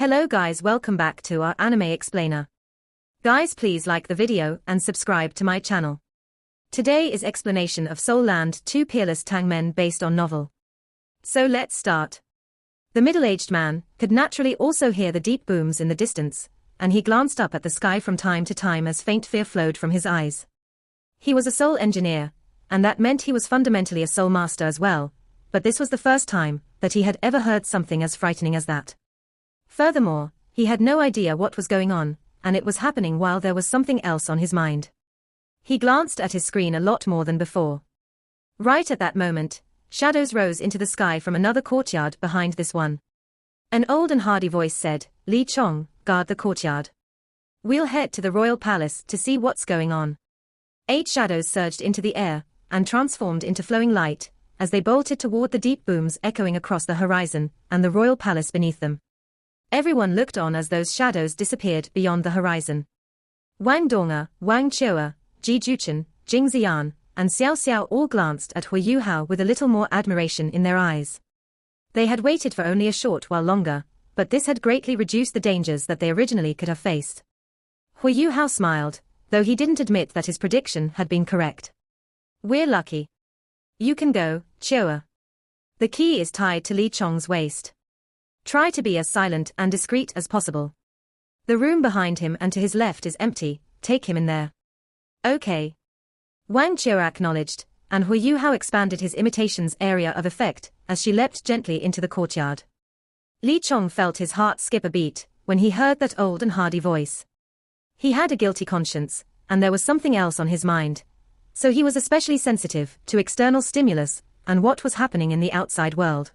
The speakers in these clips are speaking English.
Hello guys, welcome back to our anime explainer. Guys, please like the video and subscribe to my channel. Today is explanation of Soul Land 2 Peerless Tangmen based on novel. So let's start. The middle-aged man could naturally also hear the deep booms in the distance, and he glanced up at the sky from time to time as faint fear flowed from his eyes. He was a soul engineer, and that meant he was fundamentally a soul master as well, but this was the first time that he had ever heard something as frightening as that. Furthermore, he had no idea what was going on, and it was happening while there was something else on his mind. He glanced at his screen a lot more than before. Right at that moment, shadows rose into the sky from another courtyard behind this one. An old and hardy voice said, "Li Chong, guard the courtyard. We'll head to the royal palace to see what's going on." 8 shadows surged into the air, and transformed into flowing light, as they bolted toward the deep booms echoing across the horizon, and the royal palace beneath them. Everyone looked on as those shadows disappeared beyond the horizon. Wang Donga, Wang Chua, Ji Juchen, Jing Ziyan, and Xiao Xiao all glanced at Huo Yuhao with a little more admiration in their eyes. They had waited for only a short while longer, but this had greatly reduced the dangers that they originally could have faced. Huo Yuhao smiled, though he didn't admit that his prediction had been correct. "We're lucky. You can go, Chua. The key is tied to Li Chong's waist. Try to be as silent and discreet as possible. The room behind him and to his left is empty, take him in there." "Okay." Wang Chua acknowledged, and Huo Yuhao expanded his imitation's area of effect as she leapt gently into the courtyard. Li Chong felt his heart skip a beat when he heard that old and hardy voice. He had a guilty conscience, and there was something else on his mind, so he was especially sensitive to external stimulus and what was happening in the outside world.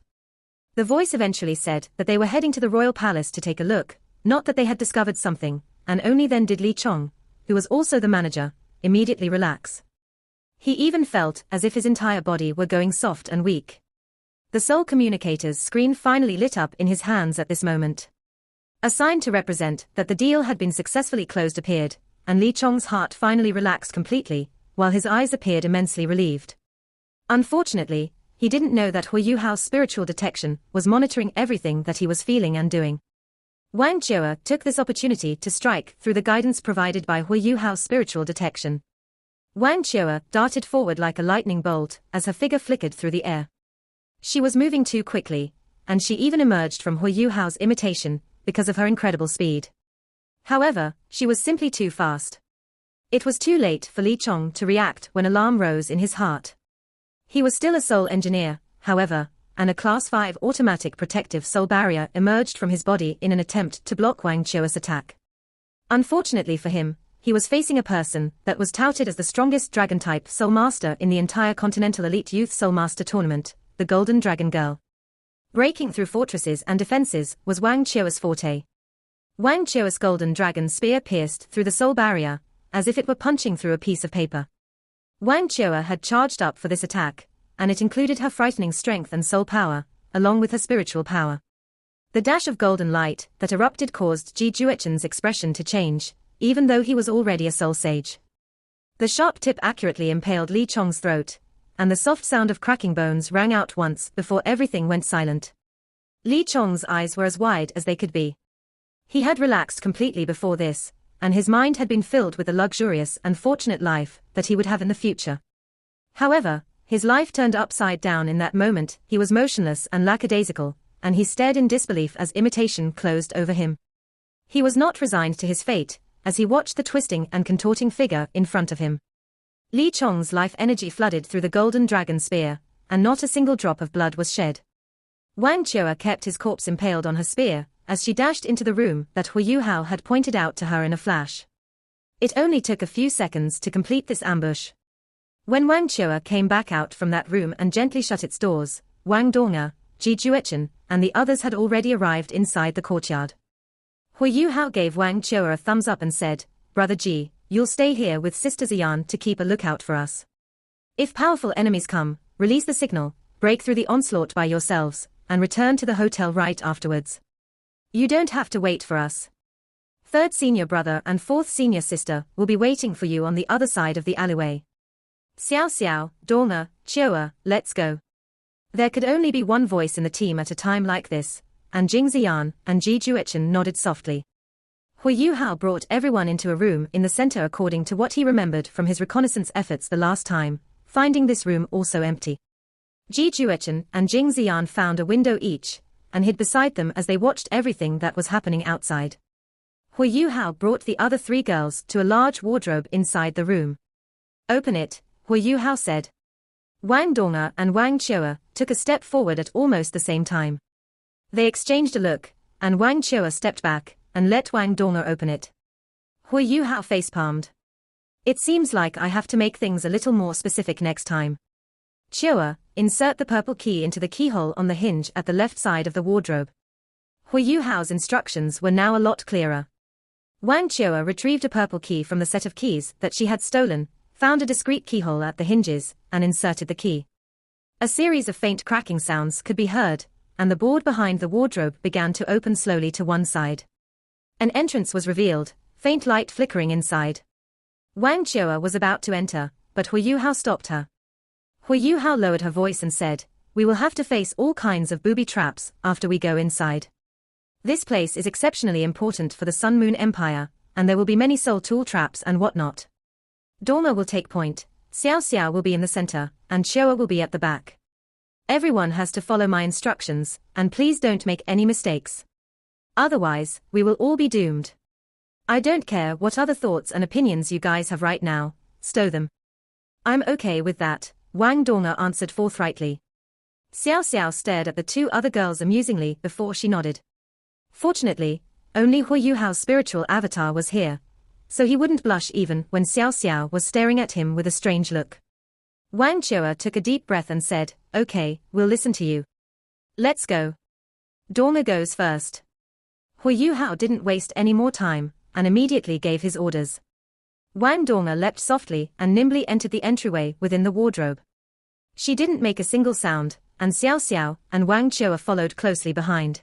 The voice eventually said that they were heading to the royal palace to take a look, not that they had discovered something, and only then did Li Chong, who was also the manager, immediately relax. He even felt as if his entire body were going soft and weak. The soul communicator's screen finally lit up in his hands at this moment. A sign to represent that the deal had been successfully closed appeared, and Li Chong's heart finally relaxed completely, while his eyes appeared immensely relieved. Unfortunately, he didn't know that Huo Yuhao's spiritual detection was monitoring everything that he was feeling and doing. Wang Chua took this opportunity to strike through the guidance provided by Huo Yuhao's spiritual detection. Wang Chua darted forward like a lightning bolt as her figure flickered through the air. She was moving too quickly, and she even emerged from Huo Yuhao's imitation because of her incredible speed. However, she was simply too fast. It was too late for Li Chong to react when alarm rose in his heart. He was still a soul engineer, however, and a Class 5 automatic protective soul barrier emerged from his body in an attempt to block Wang Chua's attack. Unfortunately for him, he was facing a person that was touted as the strongest dragon-type soul master in the entire Continental Elite Youth Soul Master Tournament, the Golden Dragon Girl. Breaking through fortresses and defenses was Wang Chua's forte. Wang Chua's golden dragon spear pierced through the soul barrier, as if it were punching through a piece of paper. Wang Chua had charged up for this attack, and it included her frightening strength and soul power, along with her spiritual power. The dash of golden light that erupted caused Ji Juechen's expression to change, even though he was already a soul sage. The sharp tip accurately impaled Li Chong's throat, and the soft sound of cracking bones rang out once before everything went silent. Li Chong's eyes were as wide as they could be. He had relaxed completely before this, and his mind had been filled with the luxurious and fortunate life that he would have in the future. However, his life turned upside down in that moment. He was motionless and lackadaisical, and he stared in disbelief as imitation closed over him. He was not resigned to his fate, as he watched the twisting and contorting figure in front of him. Li Chong's life energy flooded through the golden dragon spear, and not a single drop of blood was shed. Wang Chua kept his corpse impaled on her spear, as she dashed into the room that Huo Yuhao had pointed out to her in a flash. It only took a few seconds to complete this ambush. When Wang Chua came back out from that room and gently shut its doors, Wang Donga, Ji Juechen, and the others had already arrived inside the courtyard. Huo Yuhao gave Wang Chua a thumbs up and said, "Brother Ji, you'll stay here with Sister Ziyan to keep a lookout for us. If powerful enemies come, release the signal, break through the onslaught by yourselves, and return to the hotel right afterwards. You don't have to wait for us. 3rd senior brother and 4th senior sister will be waiting for you on the other side of the alleyway. Xiao Xiao, Donga, Chua, let's go." There could only be one voice in the team at a time like this, and Jing Ziyan and Ji Juechen nodded softly. Huo Yuhao brought everyone into a room in the center according to what he remembered from his reconnaissance efforts the last time, finding this room also empty. Ji Juechen and Jing Ziyan found a window each, and hid beside them as they watched everything that was happening outside. Huo Yuhao brought the other 3 girls to a large wardrobe inside the room. "Open it," Huo Yuhao said. Wang Dong'er and Wang Qiu'er took a step forward at almost the same time. They exchanged a look, and Wang Qiu'er stepped back and let Wang Dong'er open it. Huo Yuhao facepalmed. "It seems like I have to make things a little more specific next time. Qiu'er, insert the purple key into the keyhole on the hinge at the left side of the wardrobe." Huo Yuhao's instructions were now a lot clearer. Wang Qiu'er retrieved a purple key from the set of keys that she had stolen, found a discreet keyhole at the hinges, and inserted the key. A series of faint cracking sounds could be heard, and the board behind the wardrobe began to open slowly to one side. An entrance was revealed, faint light flickering inside. Wang Qiu'er was about to enter, but Huo Yuhao stopped her. Huo Yuhao lowered her voice and said, "We will have to face all kinds of booby traps after we go inside. This place is exceptionally important for the Sun Moon Empire, and there will be many soul tool traps and whatnot. Dong'er will take point, Xiao Xiao will be in the center, and Qiu'er will be at the back. Everyone has to follow my instructions, and please don't make any mistakes. Otherwise, we will all be doomed. I don't care what other thoughts and opinions you guys have right now, stow them." "I'm okay with that," Wang Dong'er answered forthrightly. Xiao Xiao stared at the 2 other girls amusingly before she nodded. Fortunately, only Huo Yuhao's spiritual avatar was here, so he wouldn't blush even when Xiao Xiao was staring at him with a strange look. Wang Qiu'er took a deep breath and said, "Okay, we'll listen to you. Let's go. Dong'er goes first." Huo Yuhao didn't waste any more time, and immediately gave his orders. Wang Dong'er leapt softly and nimbly entered the entryway within the wardrobe. She didn't make a single sound, and Xiao Xiao and Wang Qiu'er followed closely behind.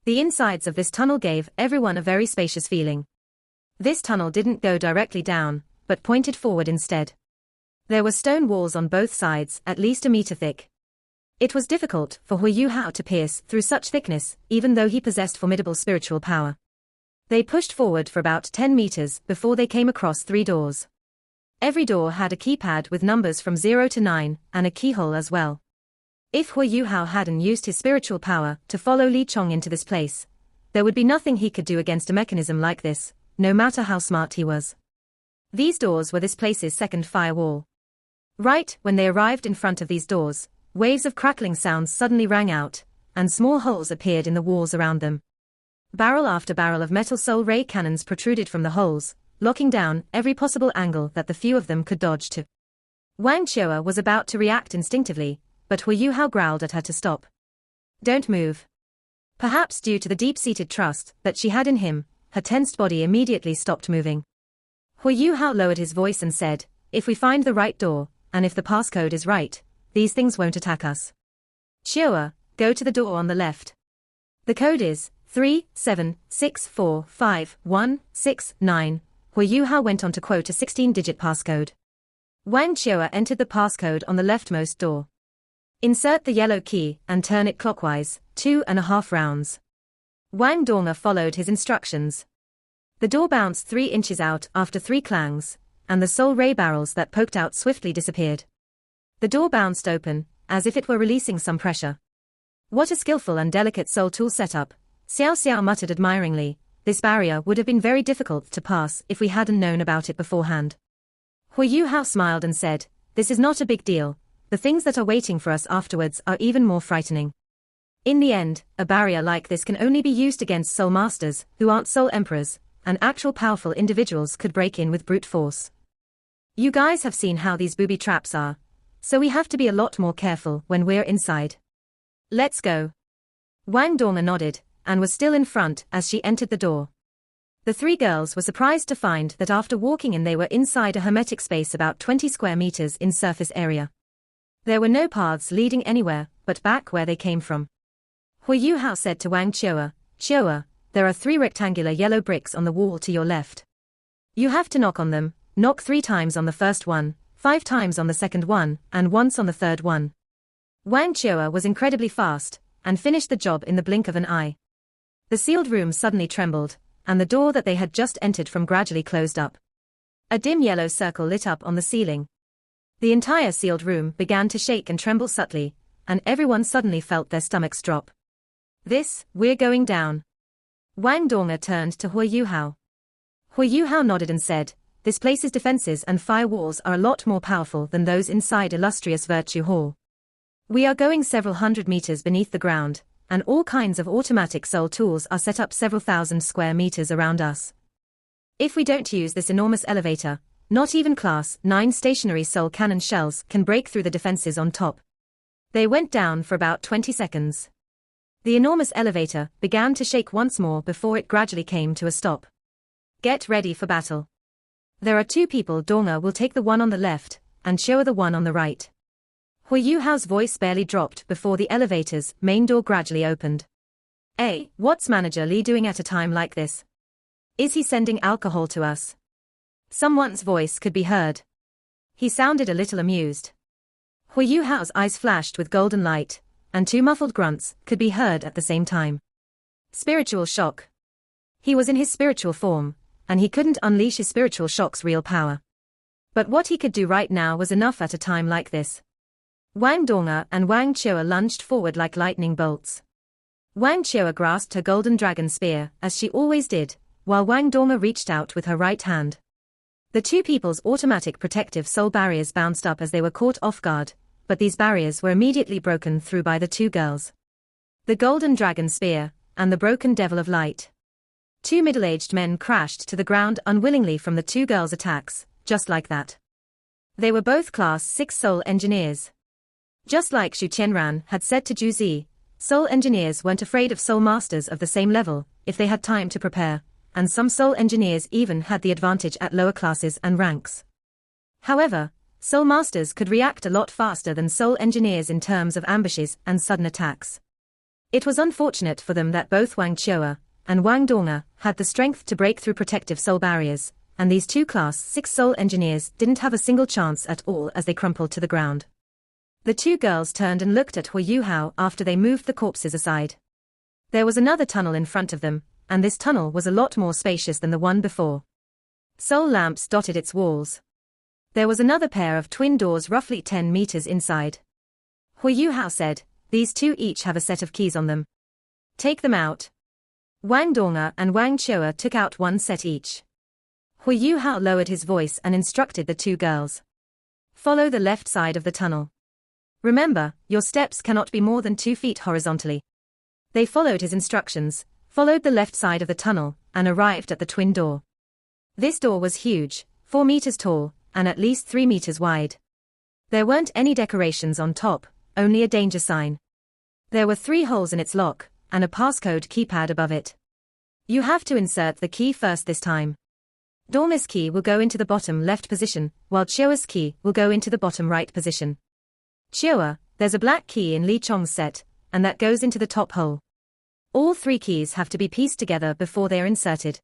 The insides of this tunnel gave everyone a very spacious feeling. This tunnel didn't go directly down, but pointed forward instead. There were stone walls on both sides, at least a meter thick. It was difficult for Huo Yuhao to pierce through such thickness, even though he possessed formidable spiritual power. They pushed forward for about 10 meters before they came across 3 doors. Every door had a keypad with numbers from 0 to 9, and a keyhole as well. If Huo Yuhao hadn't used his spiritual power to follow Li Chong into this place, there would be nothing he could do against a mechanism like this, no matter how smart he was. These doors were this place's second firewall. Right when they arrived in front of these doors, waves of crackling sounds suddenly rang out, and small holes appeared in the walls around them. Barrel after barrel of metal soul ray cannons protruded from the holes, locking down every possible angle that the few of them could dodge to. Wang Qiu'er was about to react instinctively, but Huo Yuhao growled at her to stop. "Don't move." Perhaps due to the deep-seated trust that she had in him, her tensed body immediately stopped moving. Huo Yuhao lowered his voice and said, "If we find the right door, and if the passcode is right, these things won't attack us. Qiu'er, go to the door on the left. The code is 37645169. Huo Yuhao went on to quote a 16-digit passcode. Wang Qiu'er entered the passcode on the leftmost door. "Insert the yellow key and turn it clockwise, 2.5 rounds." Wang Dong'er followed his instructions. The door bounced 3 inches out after 3 clangs, and the soul ray barrels that poked out swiftly disappeared. The door bounced open, as if it were releasing some pressure. "What a skillful and delicate soul tool setup," Xiao Xiao muttered admiringly. "This barrier would have been very difficult to pass if we hadn't known about it beforehand." Huo Yuhao smiled and said, "This is not a big deal. The things that are waiting for us afterwards are even more frightening. In the end, a barrier like this can only be used against soul masters, who aren't soul emperors, and actual powerful individuals could break in with brute force. You guys have seen how these booby traps are, so we have to be a lot more careful when we're inside. Let's go." Wang Dong'er nodded, and was still in front as she entered the door. The 3 girls were surprised to find that after walking in they were inside a hermetic space about 20 square meters in surface area. There were no paths leading anywhere but back where they came from. Huo Yuhao said to Wang Qiu'er, "Qiu'er, there are 3 rectangular yellow bricks on the wall to your left. You have to knock on them, knock 3 times on the first one, 5 times on the second one, and once on the third one." Wang Qiu'er was incredibly fast, and finished the job in the blink of an eye. The sealed room suddenly trembled, and the door that they had just entered from gradually closed up. A dim yellow circle lit up on the ceiling. The entire sealed room began to shake and tremble subtly, and everyone suddenly felt their stomachs drop. We're going down. Wang Donga turned to Huo Yuhao. Huo Yuhao nodded and said, this place's defenses and firewalls are a lot more powerful than those inside illustrious Virtue Hall. We are going several hundred meters beneath the ground, and all kinds of automatic soul tools are set up several thousand square meters around us. If we don't use this enormous elevator, not even Class 9 stationary soul cannon shells can break through the defenses on top. They went down for about 20 seconds. The enormous elevator began to shake once more before it gradually came to a stop. Get ready for battle. There are two people. Donga will take the one on the left, and Showa the one on the right. Huo Yuhao's voice barely dropped before the elevator's main door gradually opened. Hey, what's Manager Li doing at a time like this? Is he sending alcohol to us? Someone's voice could be heard. He sounded a little amused. Huo Yuhao's eyes flashed with golden light, and two muffled grunts could be heard at the same time. Spiritual shock. He was in his spiritual form, and he couldn't unleash his spiritual shock's real power. But what he could do right now was enough at a time like this. Wang Donga and Wang Chua lunged forward like lightning bolts. Wang Chua grasped her golden dragon spear, as she always did, while Wang Donga reached out with her right hand. The two people's automatic protective soul barriers bounced up as they were caught off guard, but these barriers were immediately broken through by the two girls. The golden dragon spear, and the broken devil of light. Two middle-aged men crashed to the ground unwillingly from the two girls' attacks, just like that. They were both Class 6 soul engineers. Just like Xu Qianran had said to Zhu Zi, soul engineers weren't afraid of soul masters of the same level, if they had time to prepare, and some soul engineers even had the advantage at lower classes and ranks. However, soul masters could react a lot faster than soul engineers in terms of ambushes and sudden attacks. It was unfortunate for them that both Wang Chua and Wang Donga had the strength to break through protective soul barriers, and these two Class 6 soul engineers didn't have a single chance at all as they crumpled to the ground. The two girls turned and looked at Huo Yuhao after they moved the corpses aside. There was another tunnel in front of them, and this tunnel was a lot more spacious than the one before. Soul lamps dotted its walls. There was another pair of twin doors roughly 10 meters inside. Huo Yuhao said, these two each have a set of keys on them. Take them out. Wang Donga and Wang Chua took out one set each. Huo Yuhao lowered his voice and instructed the two girls. Follow the left side of the tunnel. Remember, your steps cannot be more than 2 feet horizontally. They followed his instructions, followed the left side of the tunnel, and arrived at the twin door. This door was huge, 4 meters tall, and at least 3 meters wide. There weren't any decorations on top, only a danger sign. There were 3 holes in its lock, and a passcode keypad above it. You have to insert the key first this time. Dorma's key will go into the bottom left position, while Chua's key will go into the bottom right position. Chua, there's a black key in Li Chong's set, and that goes into the top hole. All 3 keys have to be pieced together before they are inserted.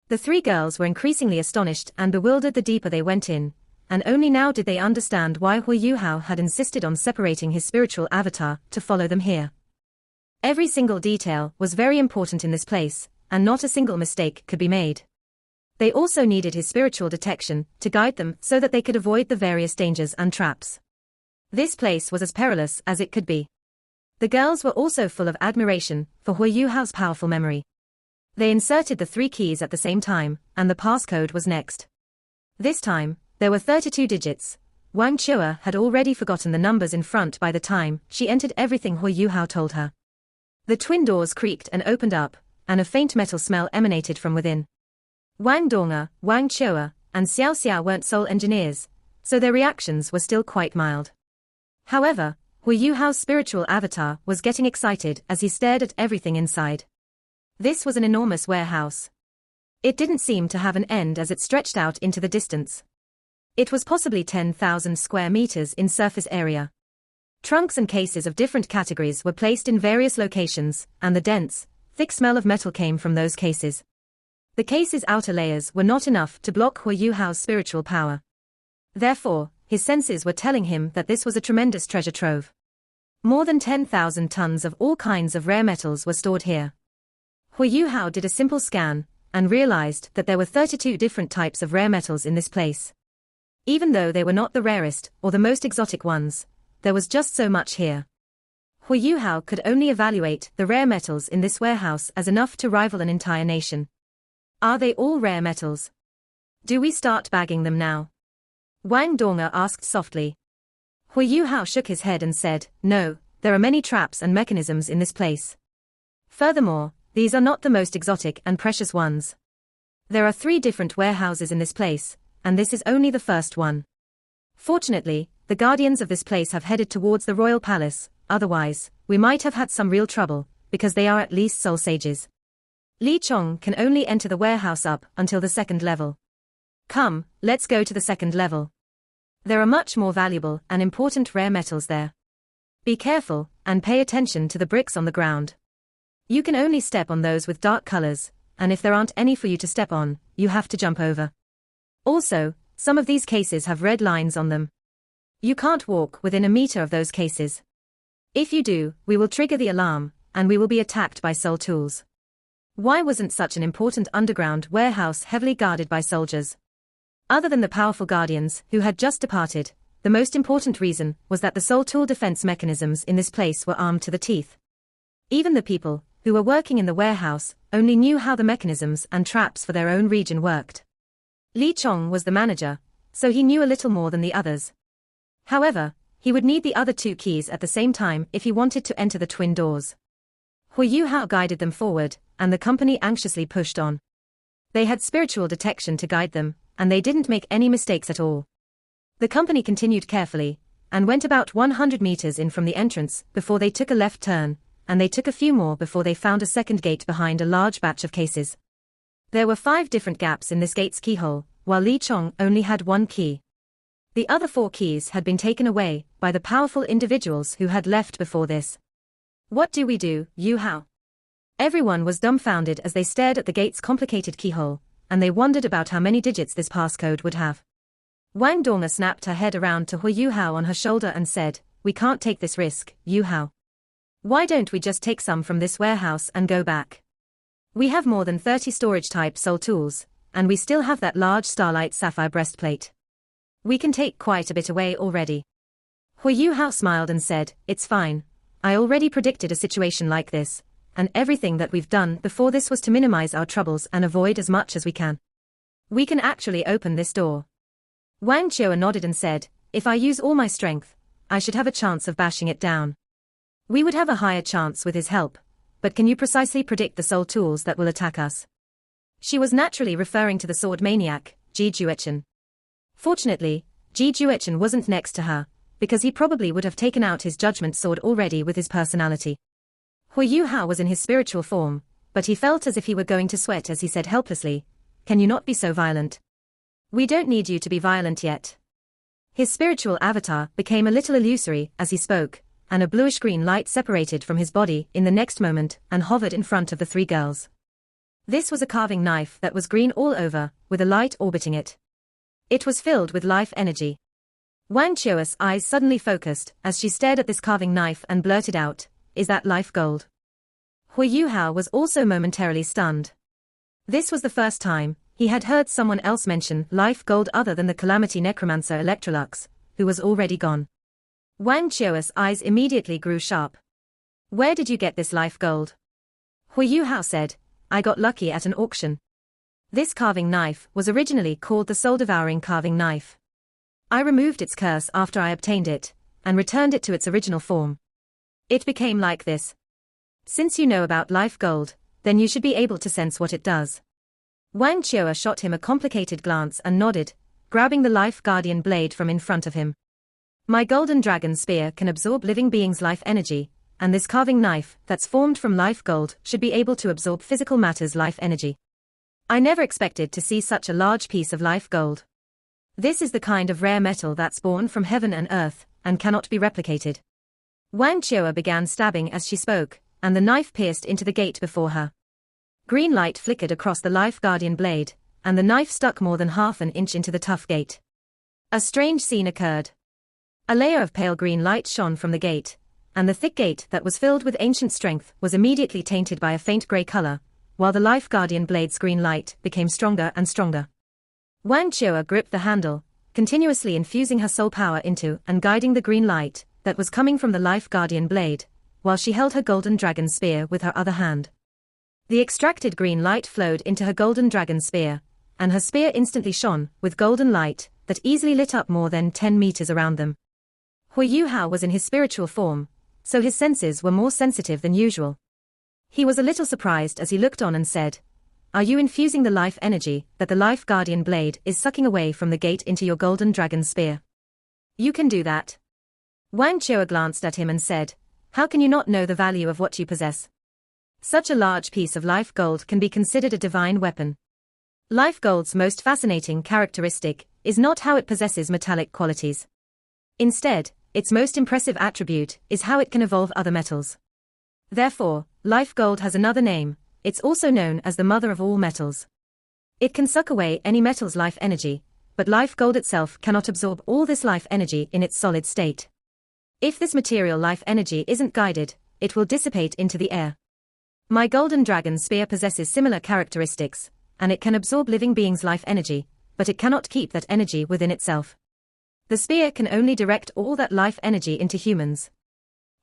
The 3 girls were increasingly astonished and bewildered the deeper they went in, and only now did they understand why Huo Yuhao had insisted on separating his spiritual avatar to follow them here. Every single detail was very important in this place, and not a single mistake could be made. They also needed his spiritual detection to guide them so that they could avoid the various dangers and traps. This place was as perilous as it could be. The girls were also full of admiration for Huo Yuhao's powerful memory. They inserted the 3 keys at the same time, and the passcode was next. This time, there were 32 digits. Wang Chua had already forgotten the numbers in front by the time she entered everything Huo Yuhao told her. The twin doors creaked and opened up, and a faint metal smell emanated from within. Wang Donga, Wang Chua, and Xiao Xiao weren't soul engineers, so their reactions were still quite mild. However, Huo Yuhao's spiritual avatar was getting excited as he stared at everything inside. This was an enormous warehouse. It didn't seem to have an end as it stretched out into the distance. It was possibly 10,000 square meters in surface area. Trunks and cases of different categories were placed in various locations, and the dense, thick smell of metal came from those cases. The case's outer layers were not enough to block Huo Yuhao's spiritual power. Therefore, his senses were telling him that this was a tremendous treasure trove. More than 10,000 tons of all kinds of rare metals were stored here. Huo Yuhao did a simple scan and realized that there were 32 different types of rare metals in this place. Even though they were not the rarest or the most exotic ones, there was just so much here. Huo Yuhao could only evaluate the rare metals in this warehouse as enough to rival an entire nation. Are they all rare metals? Do we start bagging them now? Wang Dong'er asked softly. Huo Yuhao shook his head and said, no, there are many traps and mechanisms in this place. Furthermore, these are not the most exotic and precious ones. There are 3 different warehouses in this place, and this is only the first one. Fortunately, the guardians of this place have headed towards the royal palace, otherwise, we might have had some real trouble, because they are at least soul sages. Li Chong can only enter the warehouse up until the 2nd level. Come, let's go to the 2nd level. There are much more valuable and important rare metals there. Be careful, and pay attention to the bricks on the ground. You can only step on those with dark colors, and if there aren't any for you to step on, you have to jump over. Also, some of these cases have red lines on them. You can't walk within a meter of those cases. If you do, we will trigger the alarm, and we will be attacked by soul tools. Why wasn't such an important underground warehouse heavily guarded by soldiers? Other than the powerful guardians who had just departed, the most important reason was that the soul tool defense mechanisms in this place were armed to the teeth. Even the people who were working in the warehouse only knew how the mechanisms and traps for their own region worked. Li Chong was the manager, so he knew a little more than the others. However, he would need the other 2 keys at the same time if he wanted to enter the twin doors. Huo Yuhao guided them forward, and the company anxiously pushed on. They had spiritual detection to guide them, and they didn't make any mistakes at all. The company continued carefully, and went about 100 meters in from the entrance before they took a left turn, and they took a few more before they found a 2nd gate behind a large batch of cases. There were 5 different gaps in this gate's keyhole, while Li Chong only had 1 key. The other 4 keys had been taken away by the powerful individuals who had left before this. What do we do, Yuhao? Everyone was dumbfounded as they stared at the gate's complicated keyhole, and they wondered about how many digits this passcode would have. Wang Dong'er snapped her head around to Huo Yuhao on her shoulder and said, we can't take this risk, Yuhao. Why don't we just take some from this warehouse and go back? We have more than 30 storage-type soul tools, and we still have that large starlight sapphire breastplate. We can take quite a bit away already. Huo Yuhao smiled and said, it's fine. I already predicted a situation like this, and everything that we've done before this was to minimize our troubles and avoid as much as we can. We can actually open this door. Wang Qiu'er nodded and said, if I use all my strength, I should have a chance of bashing it down. We would have a higher chance with his help, but can you precisely predict the soul tools that will attack us? She was naturally referring to the sword maniac, Ji Juechen. Fortunately, Ji Juechen wasn't next to her, because he probably would have taken out his judgment sword already with his personality. Huo Yuhao was in his spiritual form, but he felt as if he were going to sweat as he said helplessly, can you not be so violent? We don't need you to be violent yet. His spiritual avatar became a little illusory as he spoke, and a bluish-green light separated from his body in the next moment and hovered in front of the 3 girls. This was a carving knife that was green all over, with a light orbiting it. It was filled with life energy. Wang Qiu'er's eyes suddenly focused as she stared at this carving knife and blurted out, is that life gold? Huo Yuhao was also momentarily stunned. This was the first time he had heard someone else mention life gold other than the calamity necromancer Electrolux, who was already gone. Wang Qiu'er's eyes immediately grew sharp. Where did you get this life gold? Huo Yuhao said, I got lucky at an auction. This carving knife was originally called the soul-devouring carving knife. I removed its curse after I obtained it, and returned it to its original form. It became like this. Since you know about life gold, then you should be able to sense what it does. Wang Qiu'er shot him a complicated glance and nodded, grabbing the life guardian blade from in front of him. My golden dragon spear can absorb living beings' life energy, and this carving knife that's formed from life gold should be able to absorb physical matter's life energy. I never expected to see such a large piece of life gold. This is the kind of rare metal that's born from heaven and earth, and cannot be replicated. Wang Qiu'er began stabbing as she spoke, and the knife pierced into the gate before her. Green light flickered across the life guardian blade, and the knife stuck more than half an inch into the tough gate. A strange scene occurred. A layer of pale green light shone from the gate, and the thick gate that was filled with ancient strength was immediately tainted by a faint grey color, while the Life Guardian blade's green light became stronger and stronger. Wang Qiuer gripped the handle, continuously infusing her soul power into and guiding the green light that was coming from the Life Guardian blade, while she held her golden dragon spear with her other hand. The extracted green light flowed into her golden dragon spear, and her spear instantly shone with golden light that easily lit up more than 10 meters around them. Huo Yuhao was in his spiritual form, so his senses were more sensitive than usual. He was a little surprised as he looked on and said, "Are you infusing the life energy that the Life Guardian blade is sucking away from the gate into your golden dragon spear? You can do that." Wang Qiuer glanced at him and said, "How can you not know the value of what you possess? Such a large piece of life gold can be considered a divine weapon. Life gold's most fascinating characteristic is not how it possesses metallic qualities. Instead, its most impressive attribute is how it can evolve other metals. Therefore, life gold has another name. It's also known as the mother of all metals. It can suck away any metal's life energy, but life gold itself cannot absorb all this life energy in its solid state. If this material life energy isn't guided, it will dissipate into the air. My golden dragon spear possesses similar characteristics, and it can absorb living beings' life energy, but it cannot keep that energy within itself. The spear can only direct all that life energy into humans.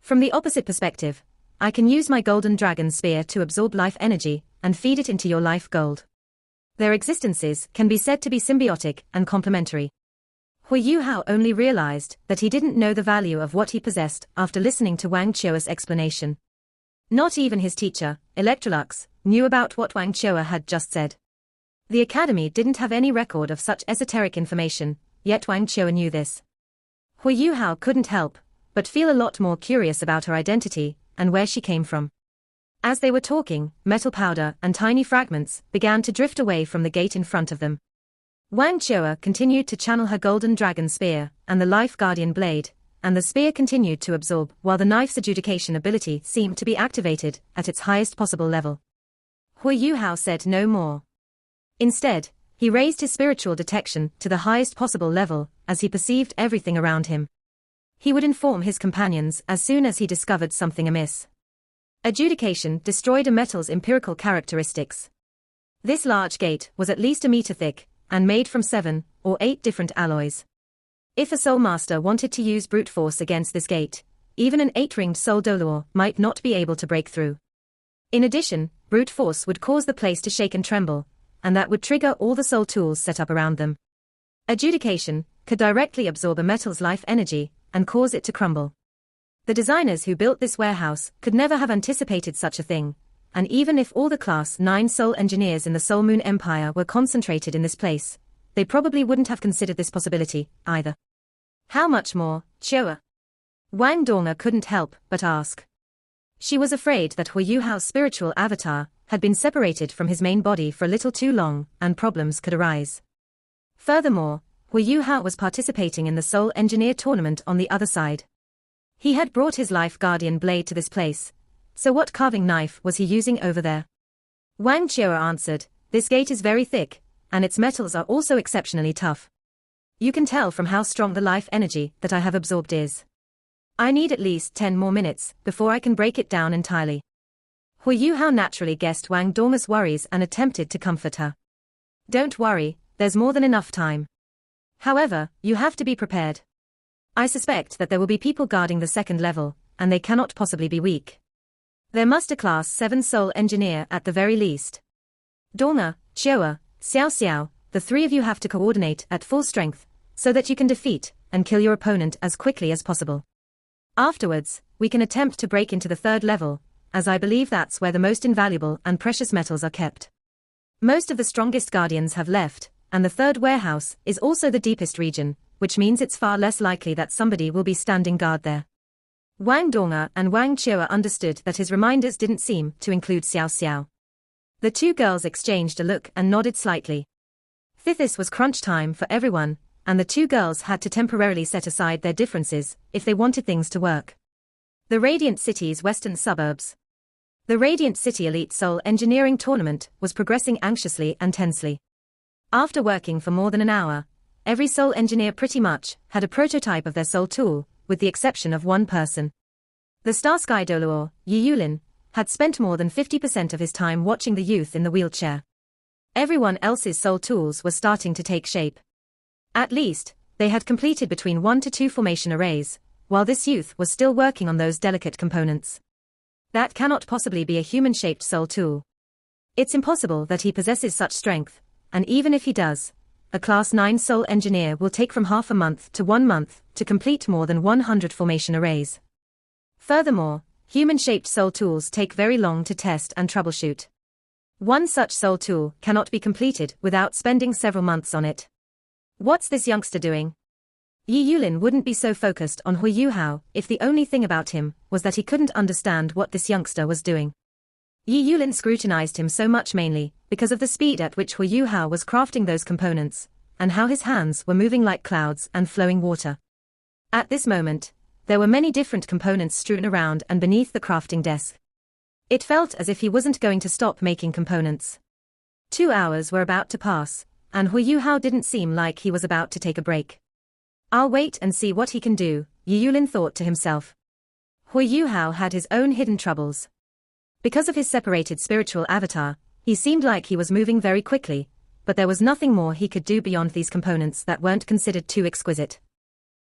From the opposite perspective, I can use my golden dragon spear to absorb life energy and feed it into your life gold. Their existences can be said to be symbiotic and complementary." Huo Yuhao only realized that he didn't know the value of what he possessed after listening to Wang Qiuer's explanation. Not even his teacher, Electrolux, knew about what Wang Qiuer had just said. The academy didn't have any record of such esoteric information, yet Wang Qiuer knew this. Huo Yuhao couldn't help but feel a lot more curious about her identity and where she came from. As they were talking, metal powder and tiny fragments began to drift away from the gate in front of them. Wang Qiuer continued to channel her golden dragon spear and the Life Guardian blade, and the spear continued to absorb while the knife's adjudication ability seemed to be activated at its highest possible level. Huo Yuhao said no more. Instead, he raised his spiritual detection to the highest possible level as he perceived everything around him. He would inform his companions as soon as he discovered something amiss. Adjudication destroyed a metal's empirical characteristics. This large gate was at least a meter thick, and made from 7 or 8 different alloys. If a soul master wanted to use brute force against this gate, even an 8-ringed soul dolor might not be able to break through. In addition, brute force would cause the place to shake and tremble, and that would trigger all the soul tools set up around them. Adjudication could directly absorb a metal's life energy and cause it to crumble. The designers who built this warehouse could never have anticipated such a thing, and even if all the Class 9 soul engineers in the Soul Moon Empire were concentrated in this place, they probably wouldn't have considered this possibility, either. How much more, Qiuer? Wang Donga couldn't help but ask. She was afraid that Huo Yuhao's spiritual avatar had been separated from his main body for a little too long, and problems could arise. Furthermore, Huo Yuhao was participating in the Soul Engineer tournament on the other side. He had brought his Life Guardian blade to this place, so what carving knife was he using over there? Wang Qiuer answered, "This gate is very thick, and its metals are also exceptionally tough. You can tell from how strong the life energy that I have absorbed is. I need at least 10 more minutes before I can break it down entirely." Huo Yuhao naturally guessed Wang Donga's worries and attempted to comfort her. "Don't worry, there's more than enough time. However, you have to be prepared. I suspect that there will be people guarding the second level, and they cannot possibly be weak. There must a Class 7 soul engineer at the very least. Donga, Qiuer, Xiao Xiao, the 3 of you have to coordinate at full strength, so that you can defeat and kill your opponent as quickly as possible. Afterwards, we can attempt to break into the third level, as I believe that's where the most invaluable and precious metals are kept. Most of the strongest guardians have left, and the third warehouse is also the deepest region, which means it's far less likely that somebody will be standing guard there." Wang Donga and Wang Qiuer understood that his reminders didn't seem to include Xiao Xiao. The 2 girls exchanged a look and nodded slightly. This was crunch time for everyone, and the 2 girls had to temporarily set aside their differences if they wanted things to work. The Radiant City's western suburbs. The Radiant City Elite Soul Engineering Tournament was progressing anxiously and tensely. After working for more than an hour, every soul engineer pretty much had a prototype of their soul tool, with the exception of one person. The Star Sky Doluo, Yulin, had spent more than 50% of his time watching the youth in the wheelchair. Everyone else's soul tools were starting to take shape. At least, they had completed between 1 to 2 formation arrays, while this youth was still working on those delicate components. That cannot possibly be a human-shaped soul tool. It's impossible that he possesses such strength, and even if he does, a Class 9 soul engineer will take from half a month to 1 month to complete more than 100 formation arrays. Furthermore, human-shaped soul tools take very long to test and troubleshoot. One such soul tool cannot be completed without spending several months on it. What's this youngster doing? Yi Yulin wouldn't be so focused on Huo Yuhao if the only thing about him was that he couldn't understand what this youngster was doing. Yi Yulin scrutinized him so much mainly because of the speed at which Huo Yuhao was crafting those components, and how his hands were moving like clouds and flowing water. At this moment, there were many different components strewn around and beneath the crafting desk. It felt as if he wasn't going to stop making components. 2 hours were about to pass, and Huo Yuhao didn't seem like he was about to take a break. I'll wait and see what he can do, Yi Yulin thought to himself. Huo Yuhao had his own hidden troubles. Because of his separated spiritual avatar, he seemed like he was moving very quickly, but there was nothing more he could do beyond these components that weren't considered too exquisite.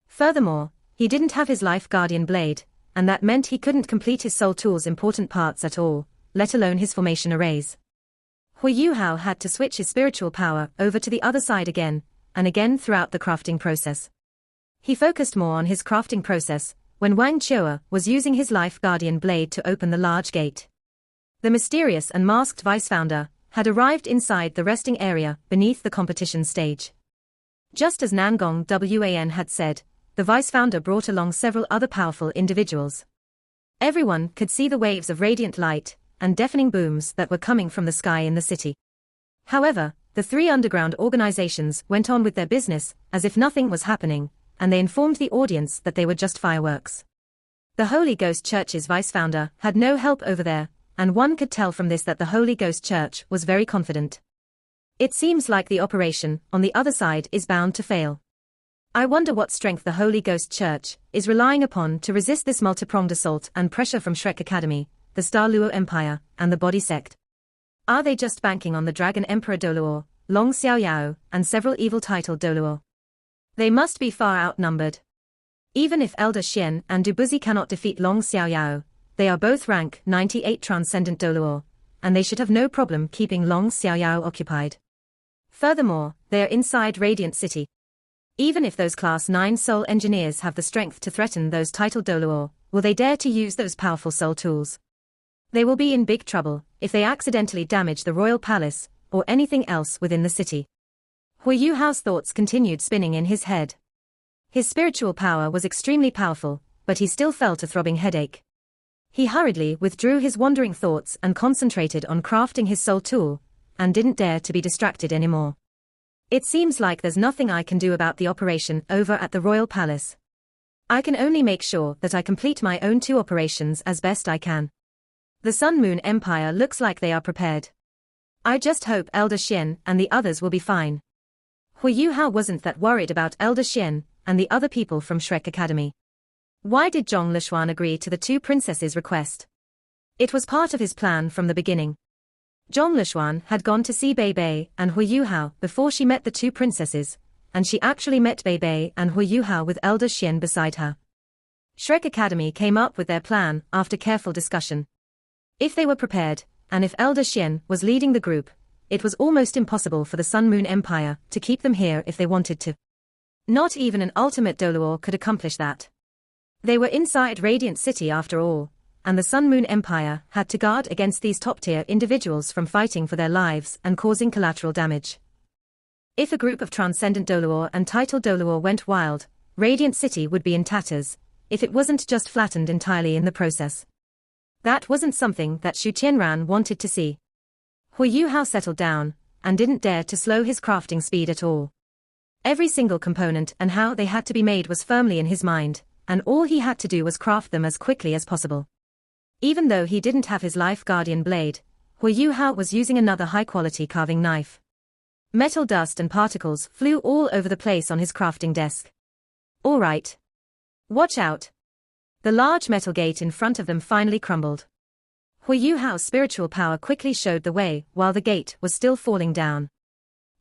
Furthermore, he didn't have his life guardian blade, and that meant he couldn't complete his soul tool's important parts at all, let alone his formation arrays. Huo Yuhao had to switch his spiritual power over to the other side again, and again throughout the crafting process. He focused more on his crafting process when Wang Chua was using his life guardian blade to open the large gate. The mysterious and masked vice-founder had arrived inside the resting area beneath the competition stage. Just as Nangong Wan had said, the vice-founder brought along several other powerful individuals. Everyone could see the waves of radiant light and deafening booms that were coming from the sky in the city. However, the 3 underground organizations went on with their business as if nothing was happening, and they informed the audience that they were just fireworks. The Holy Ghost Church's vice-founder had no help over there, and one could tell from this that the Holy Ghost Church was very confident. It seems like the operation on the other side is bound to fail. I wonder what strength the Holy Ghost Church is relying upon to resist this multi-pronged assault and pressure from Shrek Academy, the Star Luo Empire, and the Body Sect. Are they just banking on the Dragon Emperor Doluo, Long Xiaoyao, and several evil-titled Doluo? They must be far outnumbered. Even if Elder Xian and Dubuzi cannot defeat Long Xiaoyao, they are both rank 98 Transcendent Doluo, and they should have no problem keeping Long Xiaoyao occupied. Furthermore, they are inside Radiant City. Even if those Class 9 soul engineers have the strength to threaten those titled Doluo, will they dare to use those powerful soul tools? They will be in big trouble if they accidentally damage the royal palace or anything else within the city. Huo Yuhao's thoughts continued spinning in his head. His spiritual power was extremely powerful, but he still felt a throbbing headache. He hurriedly withdrew his wandering thoughts and concentrated on crafting his soul tool, and didn't dare to be distracted anymore. It seems like there's nothing I can do about the operation over at the royal palace. I can only make sure that I complete my own 2 operations as best I can. The Sun Moon Empire looks like they are prepared. I just hope Elder Xian and the others will be fine. Huo Yuhao wasn't that worried about Elder Xian and the other people from Shrek Academy. Why did Zhong Lishuan agree to the 2 princesses' request? It was part of his plan from the beginning. Zhong Lishuan had gone to see Bei Bei and Huo Yuhao before she met the 2 princesses, and she actually met Bei Bei and Huo Yuhao with Elder Xian beside her. Shrek Academy came up with their plan after careful discussion. If they were prepared, and if Elder Xian was leading the group, it was almost impossible for the Sun Moon Empire to keep them here if they wanted to. Not even an ultimate Doluo could accomplish that. They were inside Radiant City after all, and the Sun Moon Empire had to guard against these top-tier individuals from fighting for their lives and causing collateral damage. If a group of Transcendent Doluo and titled Doluo went wild, Radiant City would be in tatters, if it wasn't just flattened entirely in the process. That wasn't something that Xu Tianran wanted to see. Huo Yuhao settled down, and didn't dare to slow his crafting speed at all. Every single component and how they had to be made was firmly in his mind, and all he had to do was craft them as quickly as possible. Even though he didn't have his life guardian blade, Huo Yuhao was using another high-quality carving knife. Metal dust and particles flew all over the place on his crafting desk. All right. Watch out. The large metal gate in front of them finally crumbled. Huo Yuhao's spiritual power quickly showed the way while the gate was still falling down.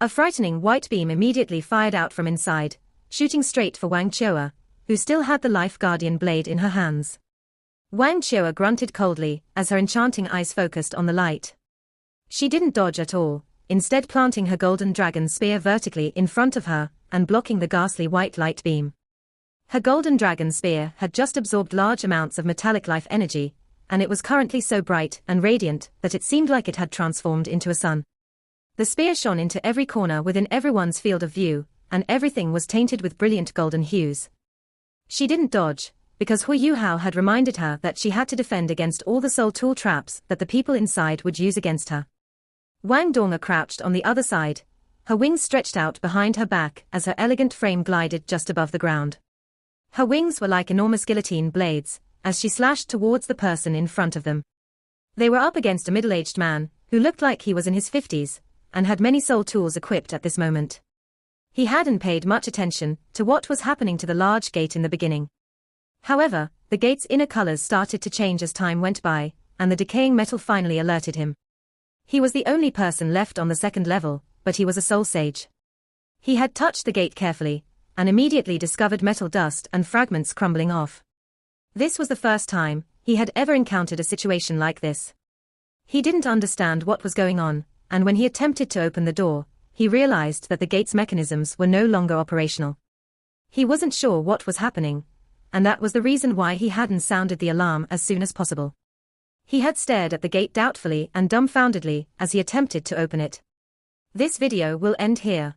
A frightening white beam immediately fired out from inside, shooting straight for Wang Qiu'er, who still had the life guardian blade in her hands. Wang Qiu'er grunted coldly as her enchanting eyes focused on the light. She didn't dodge at all, instead planting her golden dragon spear vertically in front of her and blocking the ghastly white light beam. Her golden dragon spear had just absorbed large amounts of metallic life energy, and it was currently so bright and radiant that it seemed like it had transformed into a sun. The spear shone into every corner within everyone's field of view, and everything was tainted with brilliant golden hues. She didn't dodge, because Huo Yuhao had reminded her that she had to defend against all the soul tool traps that the people inside would use against her. Wang Dong'er crouched on the other side, her wings stretched out behind her back as her elegant frame glided just above the ground. Her wings were like enormous guillotine blades, as she slashed towards the person in front of them. They were up against a middle-aged man, who looked like he was in his 50s, and had many soul tools equipped at this moment. He hadn't paid much attention to what was happening to the large gate in the beginning. However, the gate's inner colors started to change as time went by, and the decaying metal finally alerted him. He was the only person left on the second level, but he was a soul sage. He had touched the gate carefully, and immediately discovered metal dust and fragments crumbling off. This was the first time he had ever encountered a situation like this. He didn't understand what was going on, and when he attempted to open the door, he realized that the gate's mechanisms were no longer operational. He wasn't sure what was happening, and that was the reason why he hadn't sounded the alarm as soon as possible. He had stared at the gate doubtfully and dumbfoundedly as he attempted to open it. This video will end here.